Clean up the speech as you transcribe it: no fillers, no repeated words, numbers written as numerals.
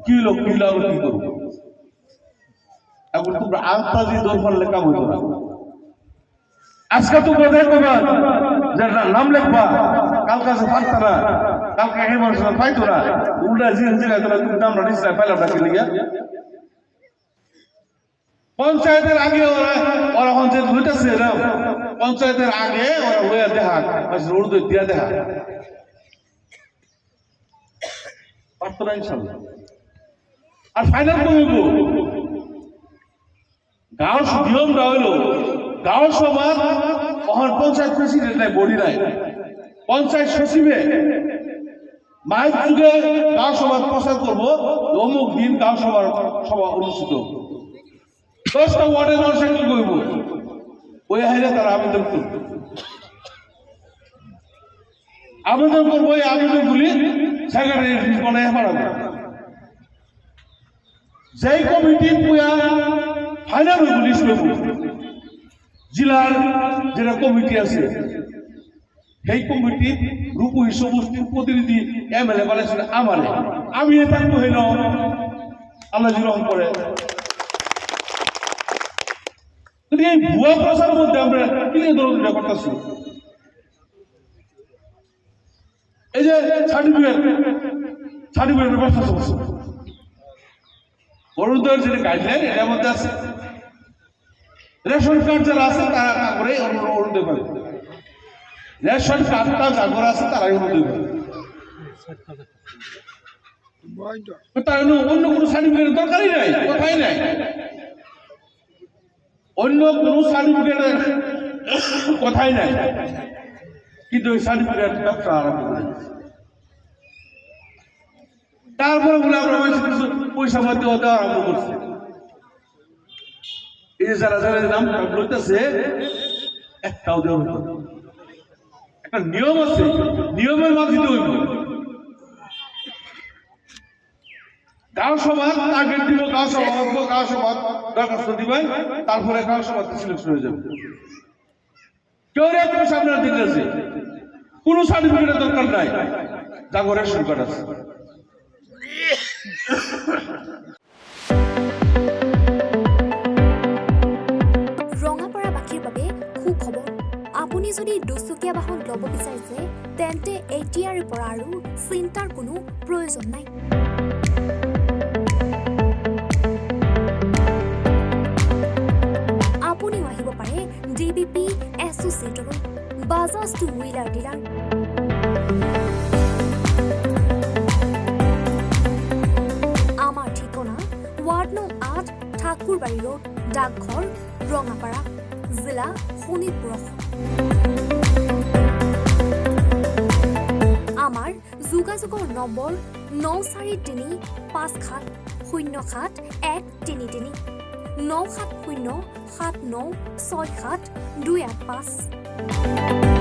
কি লোক কি লোক কি করবো এখন তোমরা আন্তাজি দরবার লেখা হইতো না আজকে তো বোধহয় করবা যে নাম লিখবা কালকে সে পারত না কালকে এই মানুষ পাইতো না উল্টা জিনিস জায়গায় তোরা তুমি নামটা নিশ্চয় পাইলাম না কি লিগা পঞ্চায়েতের আগে ওরা এখন যে হইতেছে না পঞ্চায়েতের আগে ওরা হইয়া দেখা রোড দিয়া দেখা পারত না ইনশাল্লাহ আর ফাইনাল করব গাঁও নিয়মটা হইল গাঁও সভা তখন পঞ্চায়েত প্রেসিডেন্ট নাই বডি নাই পঞ্চায়েত সচিবে মাইক যুগে গাঁও সভা প্রচার করবো অমুক দিন গাঁও সভা অনুষ্ঠিত 10টা ওয়ার্ডের মানুষের কি করব ওই হাইলে তারা আবেদন করবে আবেদন করবো এই আবেদনগুলি সেক্রেটারি বানায় বানাবে যেই কমিটি ফাইনাল লিস্ট করব জেলার যেটা কমিটি আছে সেই কমিটির রূপহী সমষ্টির প্রতিনিধি এমএলএ বানাইছিল আমারে আমি থাকবো হইল আল্লাহ রহম করে এই ভুয়া প্রচার মধ্যে আমরা কি দৌড়া করতেছি এই যে সার্টিফিকেট ব্যবস্থা চলছে অরুণোদয়ের যে গাইডলাইন এটার মধ্যে আছে রেশন কার্ড যারা আছে তারা করে অরুণোদয় পাবে রেশন কার্ডটা যারা আছে তারাই অরুণোদয় পাবে তার অন্য কোনো সার্টিফিকেটের দরকারই নাই কথাই নাই অন্য কোনো সার্টিফিকেটের কথাই নাই কিন্তু ওই সার্টিফিকেট ব্যবসা আরম্ভ করে তারপরে বলে আমরা কিছু পয়সা মাধ্যমে দেওয়া আরম্ভ করছি এই যে যারা যারা নাম লইতেছে একটাও দেওয়া একটা নিয়ম আছে নিয়মের মাধ্যমে হইব গাঁও সভা টার্গেট দিব গাঁও সভা দরখাস্ত দিবেন তারপরে গাঁও সভাতে সিলেকশন হয়ে যাবে কেউ একটু সামনে দিকে আছে কোনো সার্টিফিকেটের দরকার নাই জাগরের সংকট আছে ৰঙাপাৰাবাসীৰ বাবে সুখবৰ আপুনি যদি দুচকীয়া বাহন ল'ব বিচাৰিছে তেন্তে এতিয়াৰে পৰা আৰু চিন্তাৰ কোনো প্ৰয়োজন নাই আপুনিও আহিব পাৰে ডিবিপি এছ'চিয়েটলৈ বাজাজ টু হুইলাৰ ডিলাৰ আমাৰ ঠিকনা ৱাৰ্ড নং 8 ঠাকুৰবাৰী ৰোড ডাকঘৰ ৰঙাপাৰা জিলা শোণিতপুৰ আমাৰ যোগাযোগৰ নম্বৰ 9435707133 9707967285285